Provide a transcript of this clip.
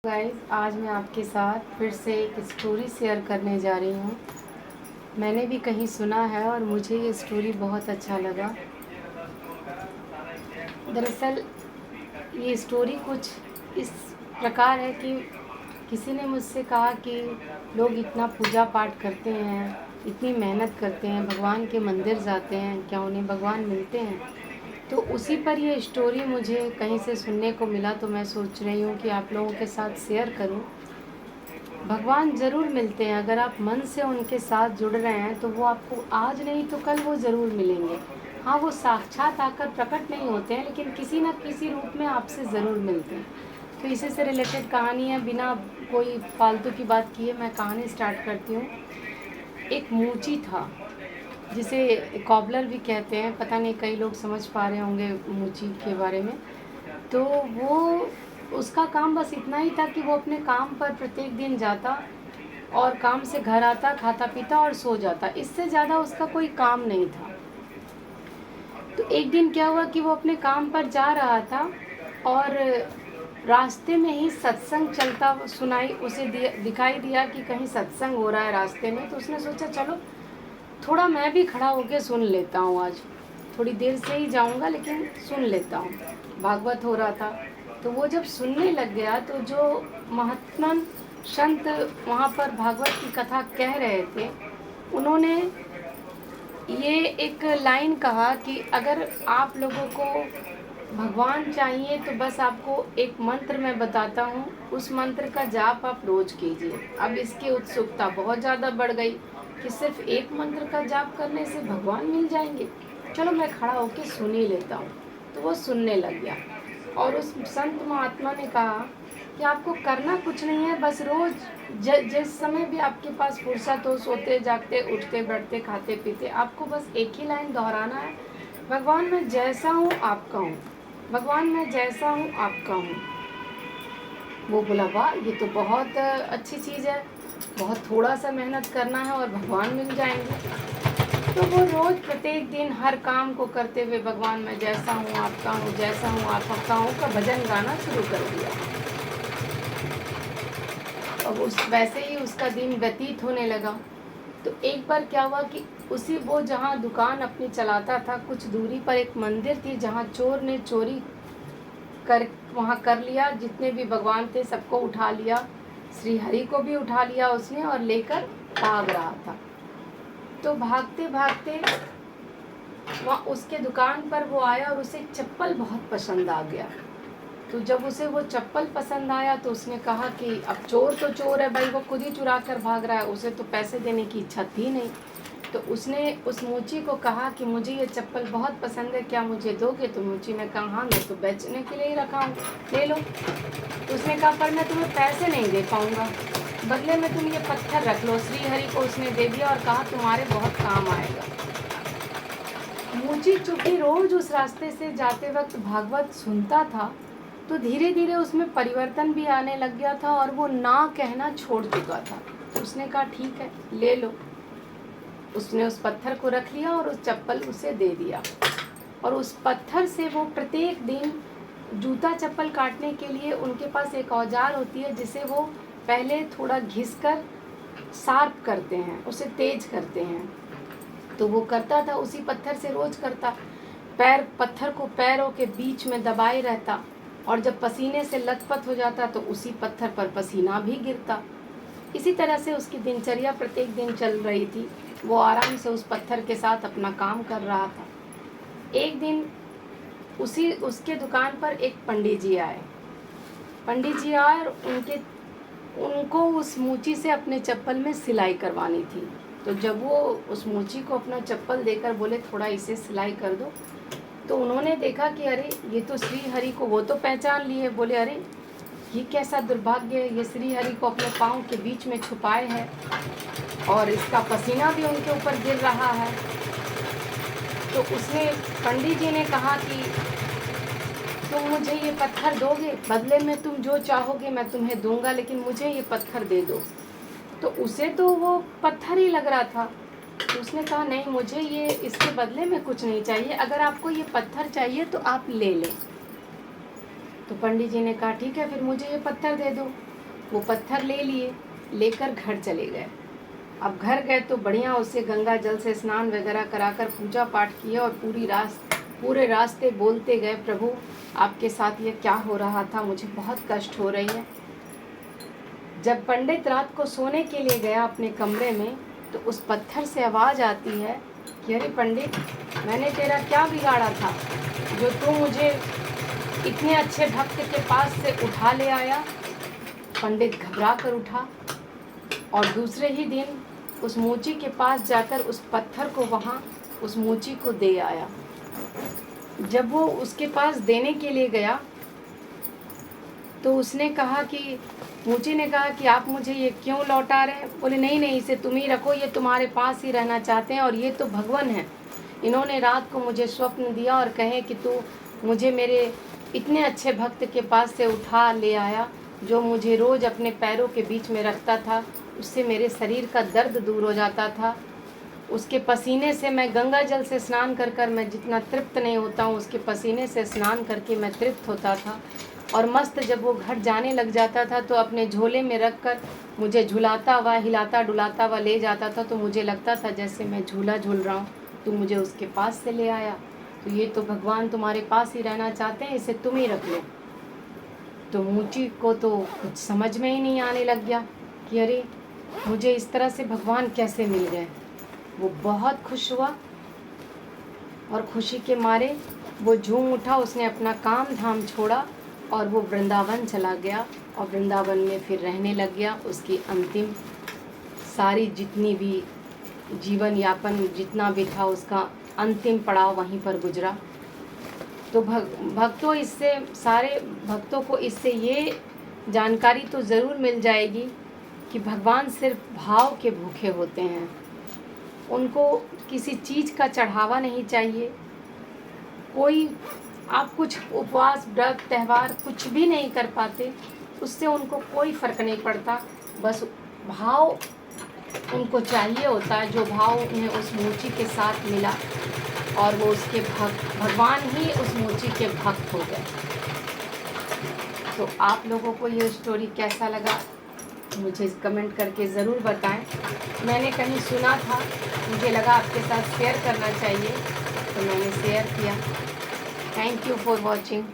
Guys, आज मैं आपके साथ फिर से एक स्टोरी शेयर करने जा रही हूँ। मैंने भी कहीं सुना है और मुझे ये स्टोरी बहुत अच्छा लगा। दरअसल ये स्टोरी कुछ इस प्रकार है कि किसी ने मुझसे कहा कि लोग इतना पूजा पाठ करते हैं, इतनी मेहनत करते हैं, भगवान के मंदिर जाते हैं, क्या उन्हें भगवान मिलते हैं? तो उसी पर ये स्टोरी मुझे कहीं से सुनने को मिला, तो मैं सोच रही हूँ कि आप लोगों के साथ शेयर करूँ। भगवान ज़रूर मिलते हैं, अगर आप मन से उनके साथ जुड़ रहे हैं तो वो आपको आज नहीं तो कल वो ज़रूर मिलेंगे। हाँ, वो साक्षात आकर प्रकट नहीं होते हैं, लेकिन किसी न किसी रूप में आपसे ज़रूर मिलते हैं। तो इसी से रिलेटेड कहानी है, बिना कोई फालतू की बात किए मैं कहानी स्टार्ट करती हूँ। एक मूची था, जिसे कॉबलर भी कहते हैं, पता नहीं कई लोग समझ पा रहे होंगे मूची के बारे में। तो वो उसका काम बस इतना ही था कि वो अपने काम पर प्रत्येक दिन जाता और काम से घर आता, खाता पीता और सो जाता। इससे ज़्यादा उसका कोई काम नहीं था। तो एक दिन क्या हुआ कि वो अपने काम पर जा रहा था और रास्ते में ही सत्संग चलता उसे दिखाई दिया कि कहीं सत्संग हो रहा है रास्ते में। तो उसने सोचा चलो थोड़ा मैं भी खड़ा होकर सुन लेता हूँ, आज थोड़ी देर से ही जाऊँगा लेकिन सुन लेता हूँ। भागवत हो रहा था, तो वो जब सुनने लग गया तो जो महात्मन संत वहाँ पर भागवत की कथा कह रहे थे, उन्होंने ये एक लाइन कहा कि अगर आप लोगों को भगवान चाहिए तो बस आपको एक मंत्र मैं बताता हूँ, उस मंत्र का जाप आप रोज कीजिए। अब इसकी उत्सुकता बहुत ज़्यादा बढ़ गई कि सिर्फ एक मंत्र का जाप करने से भगवान मिल जाएंगे, चलो मैं खड़ा होकर सुन ही लेता हूँ। तो वो सुनने लग गया और उस संत महात्मा ने कहा कि आपको करना कुछ नहीं है, बस रोज जिस समय भी आपके पास फुर्सत हो, सोते जागते उठते बैठते खाते पीते, आपको बस एक ही लाइन दोहराना है, भगवान मैं जैसा हूँ आपका हूँ, भगवान मैं जैसा हूँ आपका हूँ। वो बोला वाह, ये तो बहुत अच्छी चीज़ है, बहुत थोड़ा सा मेहनत करना है और भगवान मिल जाएंगे। तो वो रोज प्रत्येक दिन हर काम को करते हुए भगवान मैं जैसा हूँ आपका हूँ, जैसा हूँ आपका हूँ का भजन गाना शुरू कर दिया। और वैसे ही उसका दिन व्यतीत होने लगा। तो एक बार क्या हुआ कि वो जहाँ दुकान अपनी चलाता था, कुछ दूरी पर एक मंदिर थी जहाँ चोर ने चोरी कर वहाँ कर लिया। जितने भी भगवान थे सबको उठा लिया, श्री हरि को भी उठा लिया उसने और लेकर भाग रहा था। तो भागते भागते वहाँ उसके दुकान पर वो आया और उसे चप्पल बहुत पसंद आ गया। तो जब उसे वो चप्पल पसंद आया तो उसने कहा कि अब चोर तो चोर है भाई, वो खुद ही चुरा कर भाग रहा है, उसे तो पैसे देने की इच्छा थी नहीं। तो उसने उस मूची को कहा कि मुझे ये चप्पल बहुत पसंद है, क्या मुझे दोगे? तो मूची ने कहा हाँ, मैं तो बेचने के लिए ही रखा हूँ, ले लो। तो उसने कहा पर मैं तुम्हें पैसे नहीं दे पाऊँगा, बदले में तुम ये पत्थर रख लो। श्री हरि को उसने दे दिया और कहा तुम्हारे बहुत काम आएगा। मूची चूँकि रोज उस रास्ते से जाते वक्त भागवत सुनता था, तो धीरे धीरे उसमें परिवर्तन भी आने लग गया था और वो ना कहना छोड़ चुका था। तो उसने कहा ठीक है, ले लो। उसने उस पत्थर को रख लिया और उस चप्पल उसे दे दिया। और उस पत्थर से वो प्रत्येक दिन जूता चप्पल काटने के लिए, उनके पास एक औजार होती है जिसे वो पहले थोड़ा घिसकर शार्प करते हैं, उसे तेज करते हैं, तो वो करता था, उसी पत्थर से रोज करता। पत्थर को पैरों के बीच में दबाए रहता और जब पसीने से लथपथ हो जाता तो उसी पत्थर पर पसीना भी गिरता। इसी तरह से उसकी दिनचर्या प्रत्येक दिन चल रही थी। वो आराम से उस पत्थर के साथ अपना काम कर रहा था। एक दिन उसके दुकान पर एक पंडित जी आए और उनको उस मूची से अपने चप्पल में सिलाई करवानी थी। तो जब वो उस मूची को अपना चप्पल देकर बोले थोड़ा इसे सिलाई कर दो, तो उन्होंने देखा कि अरे ये तो श्री हरि को वो तो पहचान लिए। बोले अरे ये कैसा दुर्भाग्य है, ये श्री हरि को अपने पाँव के बीच में छुपाए है और इसका पसीना भी उनके ऊपर गिर रहा है। तो उसने पंडित जी ने कहा कि तुम मुझे ये पत्थर दोगे, बदले में तुम जो चाहोगे मैं तुम्हें दूंगा, लेकिन मुझे ये पत्थर दे दो। तो उसे तो वो पत्थर ही लग रहा था। तो उसने कहा नहीं, मुझे ये इसके बदले में कुछ नहीं चाहिए, अगर आपको ये पत्थर चाहिए तो आप ले लें। तो पंडित जी ने कहा ठीक है, फिर मुझे ये पत्थर दे दो। वो पत्थर ले लिए, लेकर घर चले गए। अब घर गए तो बढ़िया उसे गंगा जल से स्नान वगैरह कराकर पूजा पाठ किया और पूरे रास्ते बोलते गए, प्रभु आपके साथ ये क्या हो रहा था, मुझे बहुत कष्ट हो रही है। जब पंडित रात को सोने के लिए गया अपने कमरे में, तो उस पत्थर से आवाज़ आती है कि अरे पंडित, मैंने तेरा क्या बिगाड़ा था जो तू मुझे इतने अच्छे भक्त के पास से उठा ले आया। पंडित घबरा कर उठा और दूसरे ही दिन उस मोची के पास जाकर उस पत्थर को वहाँ उस मोची को दे आया। जब वो उसके पास देने के लिए गया तो उसने कहा कि मोची ने कहा कि आप मुझे ये क्यों लौटा रहे हैं। बोले नहीं नहीं, इसे तुम ही रखो, ये तुम्हारे पास ही रहना चाहते हैं और ये तो भगवान है। इन्होंने रात को मुझे स्वप्न दिया और कहे कि तू मुझे मेरे इतने अच्छे भक्त के पास से उठा ले आया जो मुझे रोज़ अपने पैरों के बीच में रखता था, उससे मेरे शरीर का दर्द दूर हो जाता था। उसके पसीने से मैं गंगा जल से स्नान कर मैं जितना तृप्त नहीं होता हूँ, उसके पसीने से स्नान करके मैं तृप्त होता था। और मस्त जब वो घर जाने लग जाता था तो अपने झोले में रख कर मुझे झुलाता हुआ, हिलाता डुलाता हुआ ले जाता था, तो मुझे लगता था जैसे मैं झूला झूल रहा हूँ। तो मुझे उसके पास से ले आया, तो ये तो भगवान तुम्हारे पास ही रहना चाहते हैं, इसे तुम ही रख लो। तो मोची को तो कुछ समझ में ही नहीं आने लग गया कि अरे मुझे इस तरह से भगवान कैसे मिल गए। वो बहुत खुश हुआ और खुशी के मारे वो झूम उठा। उसने अपना काम धाम छोड़ा और वो वृंदावन चला गया और वृंदावन में फिर रहने लग गया। उसकी अंतिम सारी जितनी भी जीवन यापन जितना भी था, उसका अंतिम पड़ाव वहीं पर गुजरा। तो भक्तों, इससे सारे भक्तों को इससे ये जानकारी तो ज़रूर मिल जाएगी कि भगवान सिर्फ भाव के भूखे होते हैं। उनको किसी चीज़ का चढ़ावा नहीं चाहिए। कोई आप कुछ उपवास व्रत त्यौहार कुछ भी नहीं कर पाते, उससे उनको कोई फ़र्क नहीं पड़ता। बस भाव उनको चाहिए होता है, जो भाव उन्हें उस मोची के साथ मिला और वो उसके भगवान ही उस मोची के भक्त हो गए। तो आप लोगों को ये स्टोरी कैसा लगा मुझे कमेंट करके ज़रूर बताएं। मैंने कहीं सुना था, मुझे लगा आपके साथ शेयर करना चाहिए, तो मैंने शेयर किया। Thank you for watching.